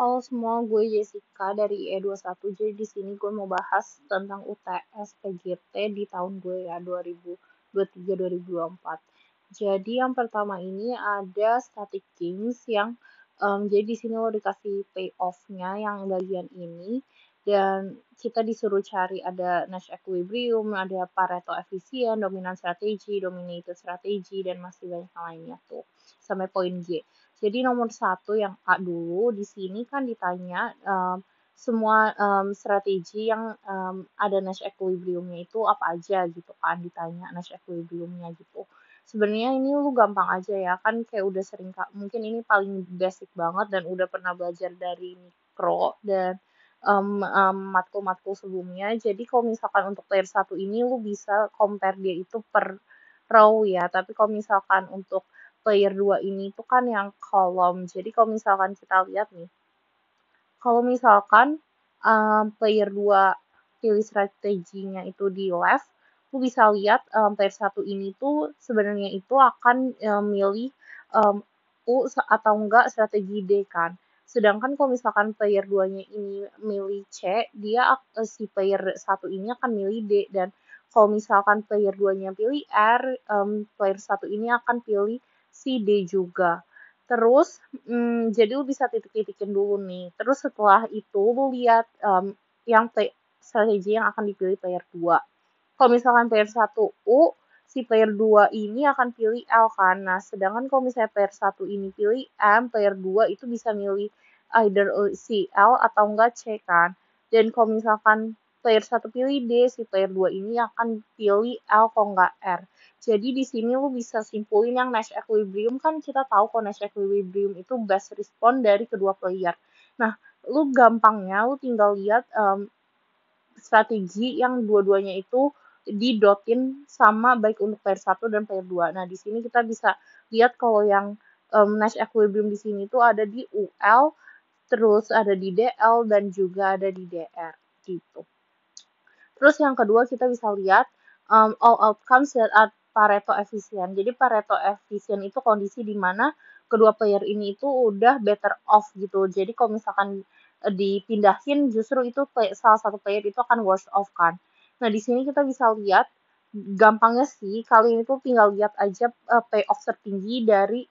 Halo semua, gue Jessica dari E21. Jadi di sini gue mau bahas tentang UTS PGT di tahun gue ya, 2023-2024. Jadi yang pertama ini ada static games yang jadi di sini lo dikasih payoff-nya yang bagian ini dan kita disuruh cari ada Nash Equilibrium, ada Pareto Efisien, dominan strategi, dominated strategi, dan masih banyak lainnya tuh. Sampai poin G. Jadi nomor satu yang A dulu, di sini kan ditanya semua strategi yang ada Nash Equilibrium-nya itu apa aja gitu kan, ditanya Nash Equilibrium-nya gitu. Sebenarnya ini lu gampang aja ya, kan kayak udah sering, mungkin ini paling basic banget dan udah pernah belajar dari mikro dan matkul-matkul sebelumnya. Jadi kalau misalkan untuk player satu ini lu bisa compare dia itu per row ya, tapi kalau misalkan untuk player 2 ini tuh kan yang kolom. Jadi kalau misalkan kita lihat nih, kalau misalkan player 2 pilih strateginya itu di left, lu bisa lihat player satu ini tuh sebenarnya itu akan milih um, U atau enggak strategi D kan. Sedangkan kalau misalkan player 2-nya ini milih C, dia si player satu ini akan milih D dan kalau misalkan player 2-nya pilih R, player satu ini akan pilih si D juga. Terus, jadi lu bisa titik-titikin dulu nih. Terus setelah itu lu lihat yang strategi yang akan dipilih player 2. Kalau misalkan player satu U, si player 2 ini akan pilih L kan. Nah, sedangkan kalau misalnya player satu ini pilih M, player 2 itu bisa milih either si L atau enggak C kan. Dan kalau misalkan player satu pilih D, si player 2 ini akan pilih L kalau enggak R. Jadi di sini lu bisa simpulin yang Nash Equilibrium kan kita tahu kalau Nash Equilibrium itu best respond dari kedua player. Nah, lu gampangnya lu tinggal lihat strategi yang dua-duanya itu didotin sama baik untuk player satu dan player 2. Nah, di sini kita bisa lihat kalau yang Nash Equilibrium di sini tuh ada di UL, terus ada di DL, dan juga ada di DR gitu. Terus yang kedua kita bisa lihat all outcomes that are Pareto efisien. Jadi Pareto efisien itu kondisi di mana kedua player ini itu udah better off gitu. Jadi kalau misalkan dipindahin justru itu salah satu player itu akan worse off kan. Nah, di sini kita bisa lihat gampangnya sih kali ini tuh tinggal lihat aja payoff tertinggi dari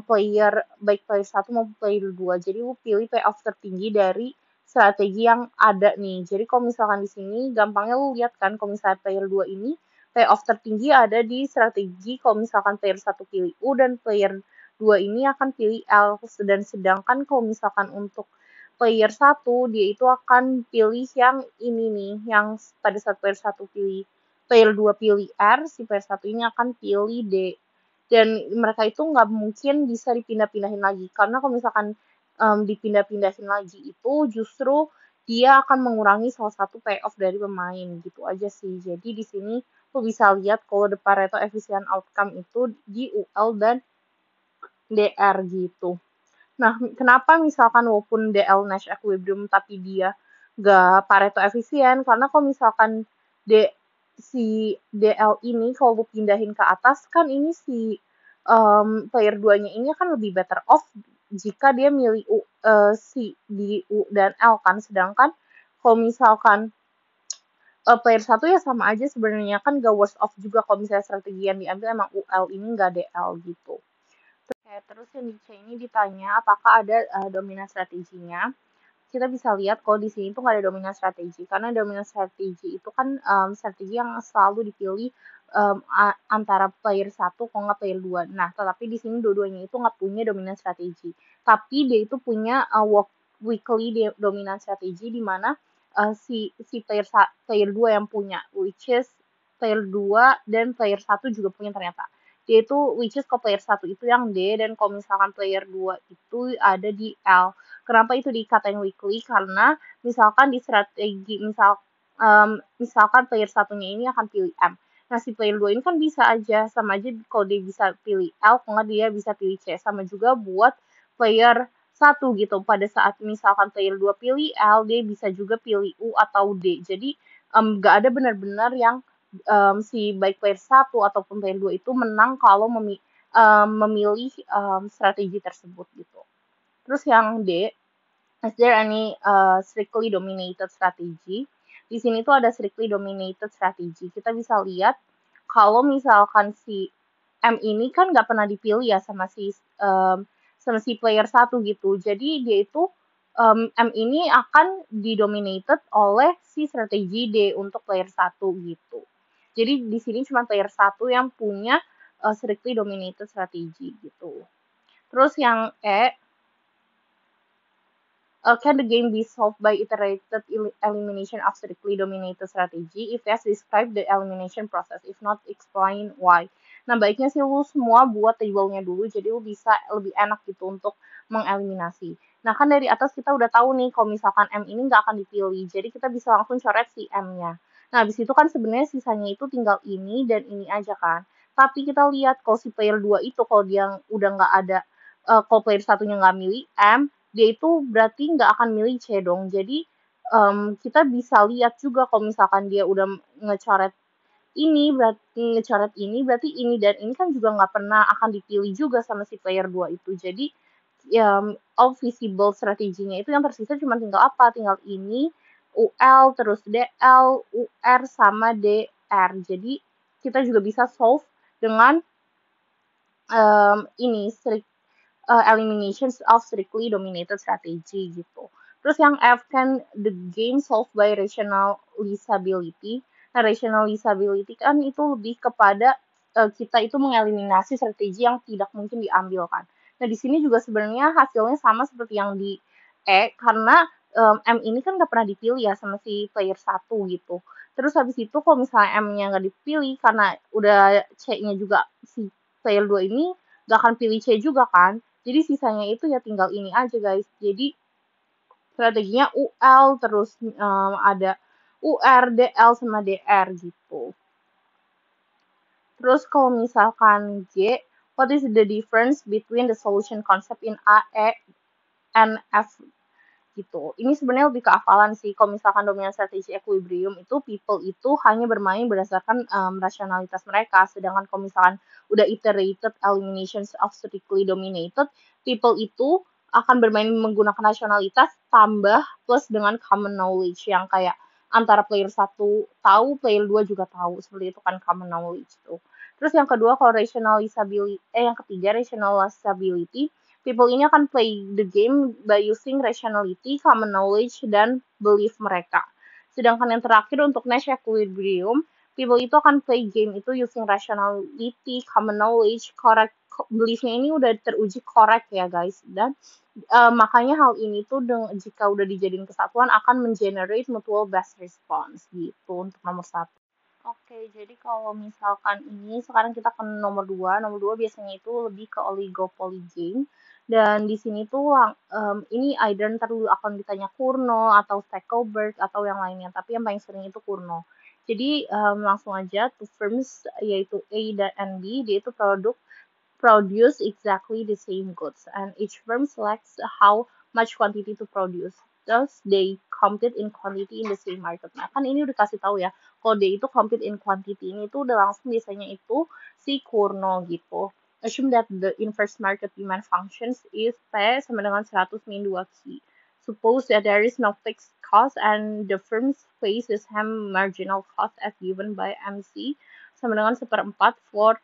player baik player satu maupun player 2. Jadi lu pilih payoff tertinggi dari strategi yang ada nih. Jadi kalau misalkan di sini gampangnya lu lihat kan kalau misalnya player 2 ini payoff tertinggi ada di strategi kalau misalkan player satu pilih U dan player 2 ini akan pilih L dan sedangkan kalau misalkan untuk player satu dia itu akan pilih yang ini nih, yang pada saat player satu pilih player 2 pilih R, si player satu ini akan pilih D. Dan mereka itu nggak mungkin bisa dipindah-pindahin lagi. Karena kalau misalkan dipindah-pindahin lagi itu justru dia akan mengurangi salah satu payoff dari pemain gitu aja sih. Jadi di sini lo bisa lihat kalau the Pareto efficient outcome itu di UL dan DR gitu. Nah, kenapa misalkan walaupun DL Nash Equilibrium tapi dia nggak Pareto efisien? Karena kalau misalkan si DL ini kalau gue pindahin ke atas kan ini si player 2-nya ini kan lebih better off jika dia milih si di U dan L kan. Sedangkan kalau misalkan player satu ya sama aja sebenarnya kan gak worst off juga kalau misalnya strategi yang diambil emang UL ini nggak DL gitu. Oke, terus yang di C ini ditanya apakah ada dominan strateginya. Kita bisa lihat kalau di sini tuh nggak ada dominan strategi karena dominan strategi itu kan strategi yang selalu dipilih antara player satu kalau nggak player 2. Nah, tetapi di sini dua-duanya itu nggak punya dominan strategi. Tapi dia itu punya weekly dominan strategi di mana si player 2 yang punya, which is player 2 dan player satu juga punya ternyata. Dia itu which is kalau player satu itu yang D dan kalau misalkan player 2 itu ada di L. Kenapa itu dikatain weekly? Karena misalkan di strategi misalkan player satunya ini akan pilih M. Nah, si player 2 ini kan bisa aja sama aja kalau dia bisa pilih L, kalau nggak dia bisa pilih C. Sama juga buat player satu gitu. Pada saat misalkan player 2 pilih L, dia bisa juga pilih U atau D. Jadi nggak ada benar-benar yang si baik player satu ataupun player 2 itu menang kalau memilih strategi tersebut gitu. Terus yang D, Is there any strictly dominated strategy? Di sini tuh ada strictly dominated strategy. Kita bisa lihat kalau misalkan si M ini kan nggak pernah dipilih ya sama si player satu gitu. Jadi dia itu M ini akan didominated oleh si strategi D untuk player satu gitu. Jadi di sini cuma player satu yang punya strictly dominated strategy gitu. Terus yang E, can the game be solved by iterated elimination of strictly dominated strategy? If yes, describe the elimination process. If not, explain why. Nah, baiknya sih lu semua buat table-nya dulu, jadi lu bisa lebih enak gitu untuk mengeliminasi. Nah, kan dari atas kita udah tahu nih, kalau misalkan M ini nggak akan dipilih, jadi kita bisa langsung coret si M-nya. Nah, habis itu kan sebenarnya sisanya itu tinggal ini dan ini aja kan. Tapi kita lihat kalau si player 2 itu, kalau dia udah nggak ada, kalau player satunya nggak milih M, dia itu berarti nggak akan milih C dong. Jadi kita bisa lihat juga kalau misalkan dia udah ngecoret berarti ini dan ini kan juga nggak pernah akan dipilih juga sama si player 2 itu. Jadi all visible strateginya itu yang tersisa cuma tinggal apa? Tinggal ini, UL, terus DL, UR, sama DR. Jadi kita juga bisa solve dengan ini eliminations of strictly dominated strategy gitu. Terus yang F kan the game solved by rationalizability. Nah, rationalizability kan itu lebih kepada kita itu mengeliminasi strategi yang tidak mungkin diambil kan. Nah, di sini juga sebenarnya hasilnya sama seperti yang di E karena M ini kan nggak pernah dipilih ya sama si player satu gitu. Terus habis itu kalau misalnya M-nya nggak dipilih karena udah C-nya juga si player 2 ini nggak akan pilih C juga kan. Jadi sisanya itu ya tinggal ini aja guys. Jadi strateginya UL terus ada UR, DL sama DR gitu. Terus kalau misalkan G, what is the difference between the solution concept in A, E, and F gitu. Ini sebenarnya lebih ke hafalan sih. Kalau misalkan dominan strategi equilibrium itu people itu hanya bermain berdasarkan rasionalitas mereka. Sedangkan kalau misalkan udah iterated eliminations of strictly dominated, people itu akan bermain menggunakan rasionalitas tambah plus dengan common knowledge yang kayak antara player satu tahu, player 2 juga tahu. Seperti itu kan common knowledge tuh. Terus yang kedua kalau yang ketiga rationalizability, people ini akan play the game by using rationality, common knowledge, dan belief mereka. Sedangkan yang terakhir untuk Nash Equilibrium, people itu akan play game itu using rationality, common knowledge, correct beliefnya ini udah teruji correct ya guys. Dan makanya hal ini tuh jika udah dijadiin kesatuan akan mengenerate mutual best response gitu untuk nomor satu. Oke, jadi kalau misalkan ini sekarang kita ke nomor 2. Nomor 2 biasanya itu lebih ke oligopoly game. Dan di sini tuh ini either ntar dulu akan ditanya Kurno atau Stackelberg atau yang lainnya. Tapi yang paling sering itu Kurno. Jadi langsung aja two firms yaitu A dan B, dia itu produce exactly the same goods, and each firm selects how much quantity to produce. Thus, they compete in quantity in the same market. Nah, kan ini udah kasih tahu ya, kalau dia itu compete in quantity ini tuh udah langsung biasanya itu si Kurno gitu. Assume that the inverse market demand functions is P sama dengan 100 min 2 Q. Suppose that there is no fixed cost and the firm's face the same marginal cost as given by MC sama dengan seperempat for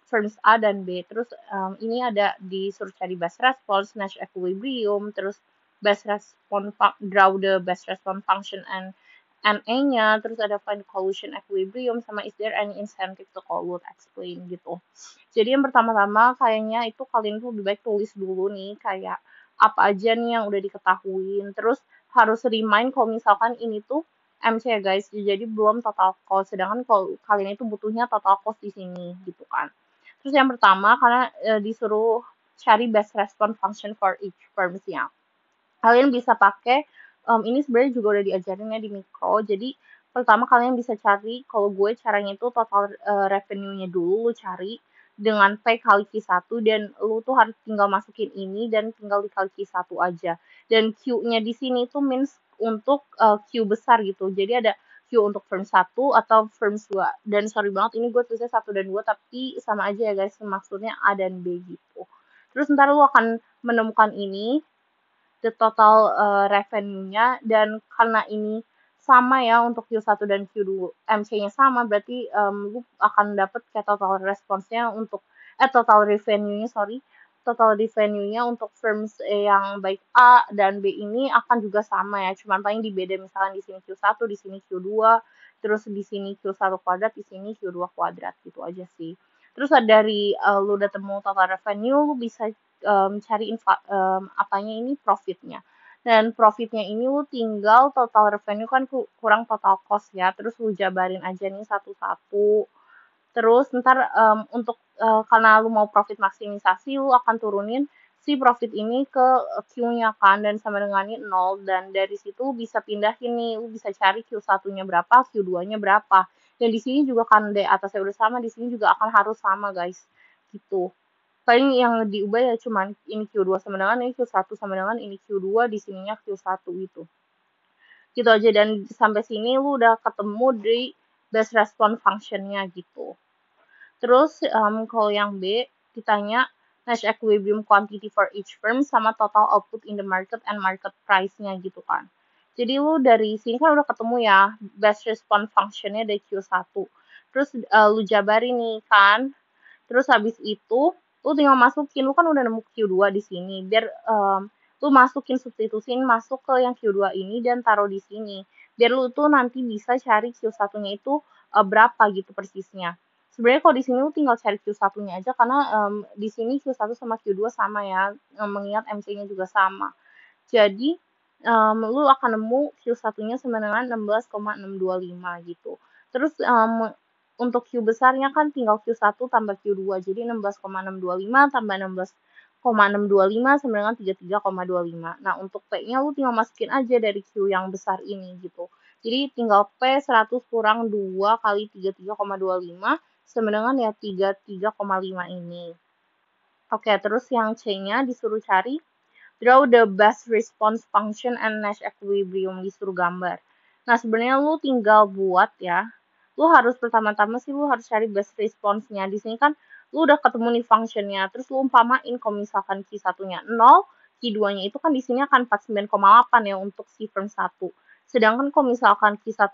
firms A dan B. Terus ini ada disuruh cari best response, Nash equilibrium, terus best response draw the best response function and NA-nya, terus ada find collision equilibrium, sama is there any incentive to collude, explain gitu. Jadi yang pertama-tama kayaknya itu kalian tuh lebih baik tulis dulu nih kayak apa aja nih yang udah diketahuin. Terus harus remind kalau misalkan ini tuh MC ya guys, jadi belum total cost. Sedangkan kalau kalian itu butuhnya total cost di sini gitu kan. Terus yang pertama karena disuruh cari best response function for each firms-nya. Kalian bisa pakai ini sebenarnya juga udah diajarin ya di mikro. Jadi pertama kalian bisa cari kalau gue caranya itu total revenue-nya dulu lu cari dengan P kali Q1 dan lu tuh harus tinggal masukin ini dan tinggal dikali Q1 aja. Dan Q-nya di sini tuh means untuk Q besar gitu. Jadi ada Q untuk firm 1 atau firm 2. Dan sorry banget ini gue tulisnya 1 dan 2 tapi sama aja ya guys maksudnya A dan B gitu. Terus ntar lu akan menemukan ini the total revenue-nya, dan karena ini sama ya untuk Q1 dan Q2, MC-nya sama, berarti lu akan dapat kayak total response-nya untuk total revenue-nya, sorry, total revenue-nya untuk firms yang baik A dan B ini akan juga sama ya, cuman paling dibeda misalkan di sini Q1, di sini Q2, terus di sini Q1 kuadrat, di sini Q2 kuadrat, gitu aja sih. Terus dari lu udah temu total revenue, lu bisa cari apanya ini profitnya. Dan profitnya ini lu tinggal total revenue kan kurang total cost ya, terus lu jabarin aja nih satu-satu. Terus ntar untuk karena lu mau profit maksimisasi, lu akan turunin si profit ini ke Q-nya kan, dan sama dengan ini 0, dan dari situ bisa pindahin nih, lu bisa cari Q1-nya berapa, Q2-nya berapa. Dan di sini juga kan di atasnya udah sama, di sini juga akan harus sama guys. Gitu. Paling yang diubah ya cuman ini Q2 sama dengan ini Q1 sama dengan ini Q2, di sininya Q1 gitu. Gitu aja, dan sampai sini lu udah ketemu di best response function-nya gitu. Terus kalau yang B ditanya Nash equilibrium quantity for each firm sama total output in the market and market price-nya gitu kan. Jadi lu dari sini kan udah ketemu ya best response function-nya dari Q1. Terus lu jabarin nih kan. Terus habis itu lu tinggal masukin, lu kan udah nemu Q2 di sini. Biar lu masukin substitusin masuk ke yang Q2 ini dan taruh di sini. Biar lu tuh nanti bisa cari Q1-nya itu berapa gitu persisnya. Sebenarnya kalau di sini lu tinggal cari Q1-nya aja karena di sini Q1 sama Q2 sama ya, mengingat MC-nya juga sama. Jadi lu akan nemu Q1-nya sama dengan 16,625 gitu. Terus untuk Q besarnya kan tinggal Q1 tambah Q2, jadi 16,625 tambah 16,625 sama dengan 33,25. Nah, untuk P-nya lu tinggal masukin aja dari Q yang besar ini gitu. Jadi tinggal P 100 kurang 2 kali 33,25 sama dengan ya 33,5 ini. Oke, terus yang C-nya disuruh cari draw the best response function and Nash equilibrium, disuruh gambar. Nah, sebenarnya lu tinggal buat ya. Lu harus pertama-tama sih lu harus cari best response-nya. Di sini kan lu udah ketemu nih function-nya. Terus lu umpamain kalau misalkan Q1-nya 0, Q2-nya itu kan di sini akan 49,8 ya untuk si firm 1. Sedangkan kalau misalkan Q1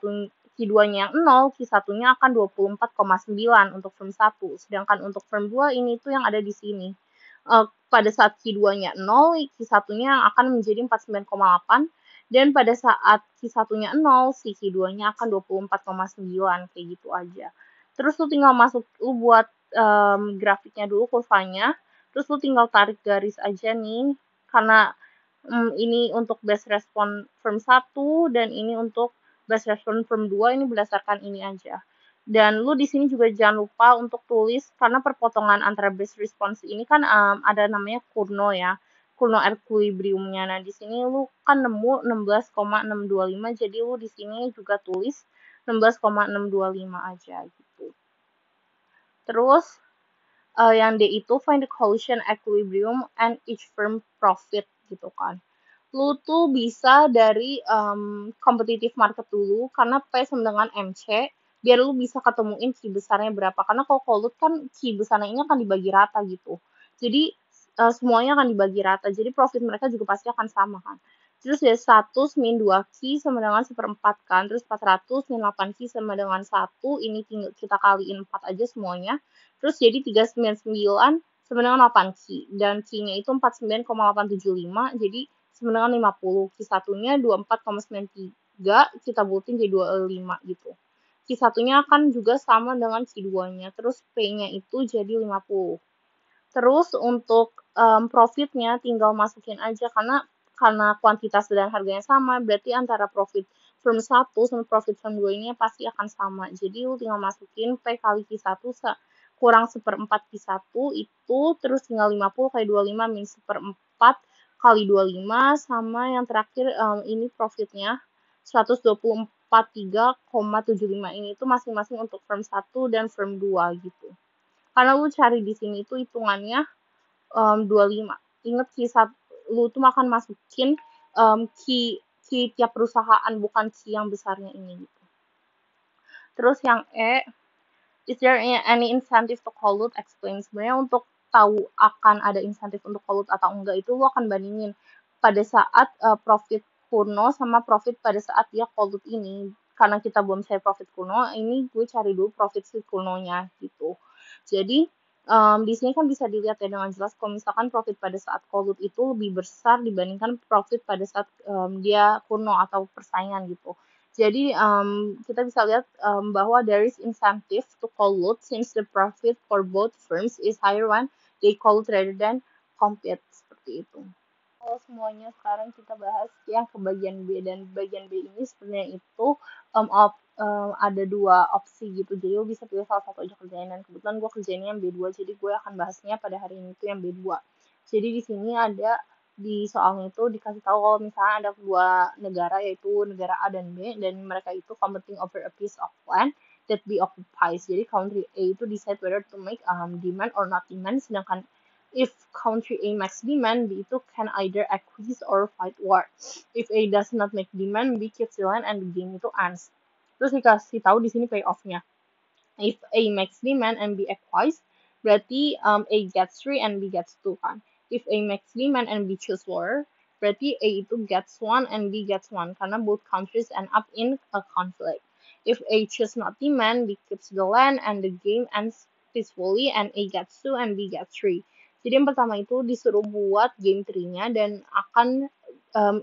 Q2-nya yang 0, Q1-nya akan 24,9 untuk firm 1. Sedangkan untuk firm 2 ini tuh yang ada di sini. Pada saat Q2-nya 0, Q1-nya akan menjadi 49,8, dan pada saat Q1-nya 0, si Q2-nya akan 24,9, kayak gitu aja. Terus lu tinggal lu buat grafiknya dulu, kurvanya, terus lu tinggal tarik garis aja nih, karena ini untuk best response firm 1 dan ini untuk best response firm 2, ini berdasarkan ini aja. Dan lu di sini juga jangan lupa untuk tulis, karena perpotongan antara best response ini kan ada namanya kurno ya, kurno equilibrium-nya. Nah, di sini lu kan nemu 16,625, jadi lu di sini juga tulis 16,625 aja gitu. Terus yang D itu find the collision equilibrium and each firm profit gitu kan. Lu tuh bisa dari competitive market dulu, karena P sama dengan MC, biar lu bisa ketemuin key besarnya berapa. Karena kalau kolut kan key besarnya ini akan dibagi rata gitu. Jadi semuanya akan dibagi rata. Jadi profit mereka juga pasti akan sama kan. Terus ya 100 min 2 key sama dengan 1/4 kan. Terus 400 min 8 key sama dengan 1. Ini tinggal kita kaliin 4 aja semuanya. Terus jadi 399 sama dengan 8 key. Dan key-nya itu 49,875. Jadi sama dengan 50. Q1-nya 24,93, kita bulatin jadi 25 gitu. Q1-nya akan juga sama dengan Q2-nya. Terus P-nya itu jadi 50. Terus untuk profitnya tinggal masukin aja, karena kuantitas dan harganya sama, berarti antara profit firm 1 sama profit firm 2 ini pasti akan sama. Jadi lu tinggal masukin P kali Q1 kurang 1/4 Q1 itu, terus tinggal 50 kali 25 min 1/4 kali 25, sama yang terakhir ini profitnya 124,3,75 ini itu masing-masing untuk firm 1 dan firm 2 gitu. Karena lu cari di sini itu hitungannya 25. Ingat lu tuh akan masukin key tiap perusahaan, bukan key yang besarnya ini gitu. Terus yang E, is there any incentive to collude? Explain. Sebenarnya untuk tahu akan ada insentif untuk collude atau enggak itu lu akan bandingin pada saat profit kuno sama profit pada saat dia cold ini. Karena kita belum cari profit kuno, ini gue cari dulu profit si kunonya gitu. Jadi di sini kan bisa dilihat ya dengan jelas kalau misalkan profit pada saat cold itu lebih besar dibandingkan profit pada saat dia kuno atau persaingan gitu. Jadi kita bisa lihat bahwa there is incentive to collude since the profit for both firms is higher when they collude rather than compete seperti itu. Kalau semuanya sekarang kita bahas yang ke bagian B dan bagian B ini sebenarnya itu ada dua opsi gitu. Jadi lo bisa pilih salah satu aja kerjain dan kebetulan gue kerjainnya yang B2 jadi gue akan bahasnya pada hari ini tuh yang B2. Jadi di sini ada di soalnya itu dikasih tahu kalau misalnya ada dua negara yaitu negara A dan B dan mereka itu competing over a piece of land that be occupies. Jadi country A itu decide whether to make demand or not demand sedangkan if country A makes demand, B itu can either acquiesce or fight war. If A does not make demand, B keeps the land and the game itu ends. Terus dikasih tahu di sini payoff-nya. If A makes demand and B acquiesce, berarti A gets 3 and B gets 2 kan. If A makes demand and B choose war, berarti A itu gets 1 and B gets 1 karena both countries end up in a conflict. If A choose not demand, B keeps the land and the game ends peacefully and A gets 2 and B gets 3. Jadi yang pertama itu disuruh buat game tree-nya dan akan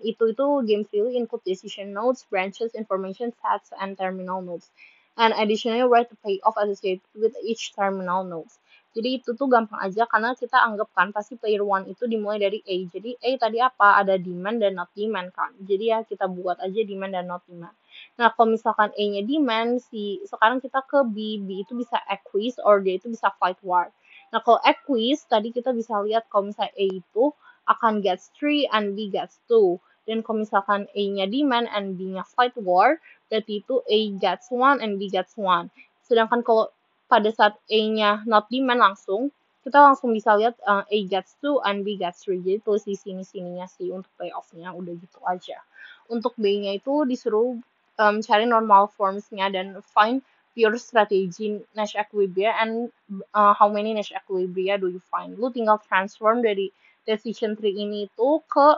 itu game tree include decision nodes, branches, information sets, and terminal nodes. And additionally, write the payoff associated with each terminal nodes. Jadi itu tuh gampang aja karena kita anggap kan pasti player 1 itu dimulai dari A. Jadi A tadi apa? Ada demand dan not demand kan. Jadi ya kita buat aja demand dan not demand. Nah kalau misalkan A-nya demand, sekarang kita ke B. B itu bisa acquiesce or dia itu bisa fight war. Nah kalau acquiesce tadi kita bisa lihat kalau misalnya A itu akan gets 3 and B gets 2. Dan kalau misalkan A-nya demand and B-nya fight war, berarti itu A gets 1 and B gets 1. Sedangkan kalau pada saat A-nya not demand langsung, kita langsung bisa lihat A gets 2 and B gets 3. Jadi tulis di sini-sininya sih untuk payoff-nya, udah gitu aja. Untuk B-nya itu disuruh cari normal forms-nya dan find pure strategy Nash equilibria and how many Nash equilibria do you find. Lu tinggal transform dari decision tree ini itu ke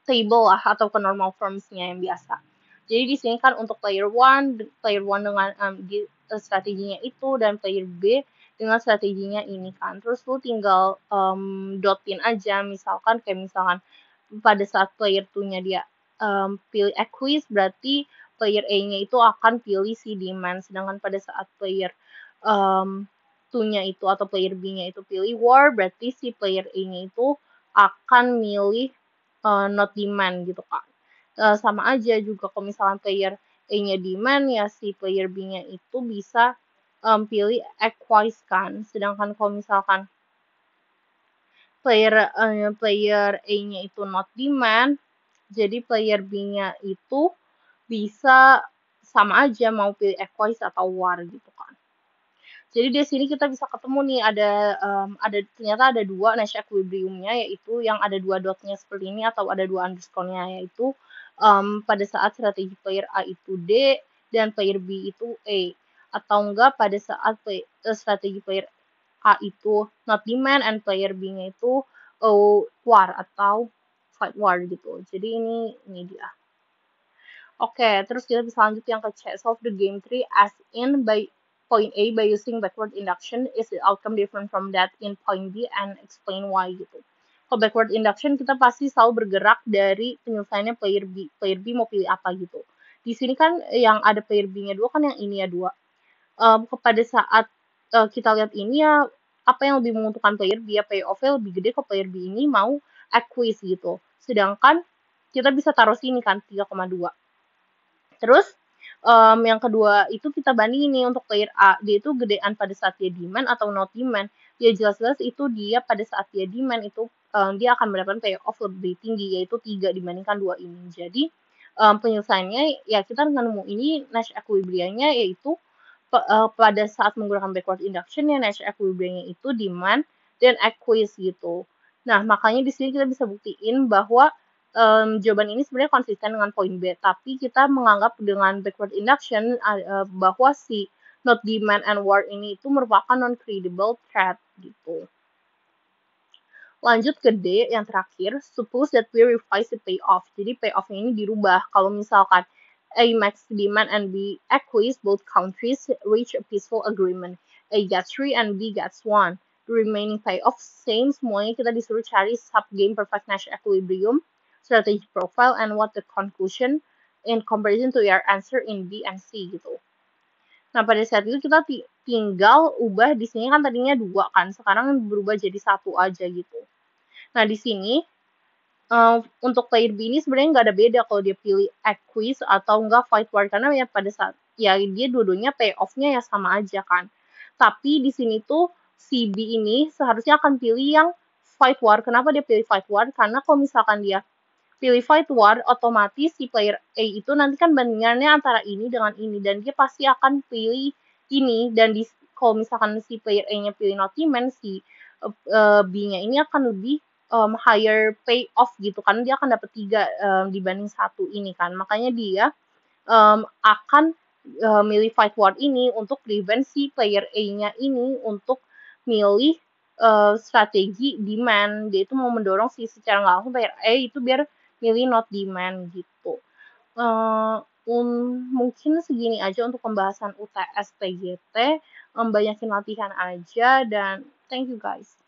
table lah atau ke normal forms-nya yang biasa. Jadi di sini kan untuk player 1 dengan strateginya itu dan player B dengan strateginya ini kan. Terus lu tinggal dotin aja misalkan pada saat player 2-nya dia pilih acquiesce berarti player A-nya itu akan pilih si demand sedangkan pada saat player 2-nya itu atau player B-nya itu pilih war berarti si player A-nya itu akan milih not demand gitu kan. Sama aja juga kalau misalkan player A-nya demand ya si player B-nya itu bisa pilih acquiesce kan. Sedangkan kalau misalkan player A-nya itu not demand, jadi player B-nya itu bisa sama aja mau pilih acquiesce atau war gitu kan. Jadi di sini kita bisa ketemu nih ternyata ada dua Nash equilibrium-nya yaitu yang ada dua dotnya seperti ini atau ada dua underscore-nya yaitu pada saat strategi player A itu D dan player B itu A atau enggak pada saat strategi player A itu not demand and player B-nya itu war atau fight war gitu. Jadi ini dia. Oke, terus kita bisa lanjut yang ke C. Solve the game tree as in by point A by using backward induction. Is the outcome different from that in point B and explain why gitu. Kalau backward induction kita pasti selalu bergerak dari penyelesaiannya player B. Player B mau pilih apa gitu. Di sini kan yang ada player B-nya 2 kan yang ini ya 2. Pada saat kita lihat ini ya apa yang lebih menguntungkan player B ya payoff-nya lebih gede kalau player B ini mau acquiesce gitu. Sedangkan kita bisa taruh sini kan 3,2. Terus yang kedua itu kita bandingin nih untuk player A, dia itu gedean pada saat dia demand atau not demand. Ya jelas-jelas itu dia pada saat dia demand itu dia akan mendapatkan payoff lebih tinggi yaitu 3 dibandingkan 2 ini. Jadi penyelesaiannya ya kita nemu ini Nash equilibrium-nya yaitu pada saat menggunakan backward induction ya Nash equilibrium-nya itu demand dan acquiesce gitu. Nah, makanya di sini kita bisa buktiin bahwa jawaban ini sebenarnya konsisten dengan poin B, tapi kita menganggap dengan backward induction bahwa si not demand and war ini itu merupakan non-credible threat gitu. Lanjut ke D yang terakhir, suppose that we revise the payoff. Jadi payoff-nya ini dirubah. Kalau misalkan A max demand and B acquiesce, both countries reach a peaceful agreement. A gets 3 and B gets 1. The remaining payoff same, semuanya kita disuruh cari sub-game perfect Nash equilibrium, strategic profile, and what the conclusion in comparison to your answer in B and C gitu. Nah, pada saat itu kita tinggal ubah di sini kan tadinya 2 kan, sekarang berubah jadi 1 aja gitu. Nah, di sini untuk player B ini sebenarnya nggak ada beda kalau dia pilih acquiesce atau enggak fight war karena ya pada saat ya dia dua-duanya payoff-nya ya sama aja kan. Tapi di sini tuh si B ini seharusnya akan pilih yang fight war. Kenapa dia pilih fight war? Karena kalau misalkan dia pilih fight war, otomatis si player A itu nanti kan bandingannya antara ini dengan ini dan dia pasti akan pilih ini dan kalau misalkan si player A-nya pilih not demand, si B-nya ini akan lebih higher pay off gitu kan dia akan dapat 3 dibanding 1 ini kan. Makanya dia akan milih fight war ini untuk prevent si player A-nya ini untuk milih strategi demand. Dia itu mau mendorong si secara nggak langsung player A itu biar milih not demand gitu. Mungkin segini aja untuk pembahasan UTS PGT. Banyakin latihan aja dan thank you guys.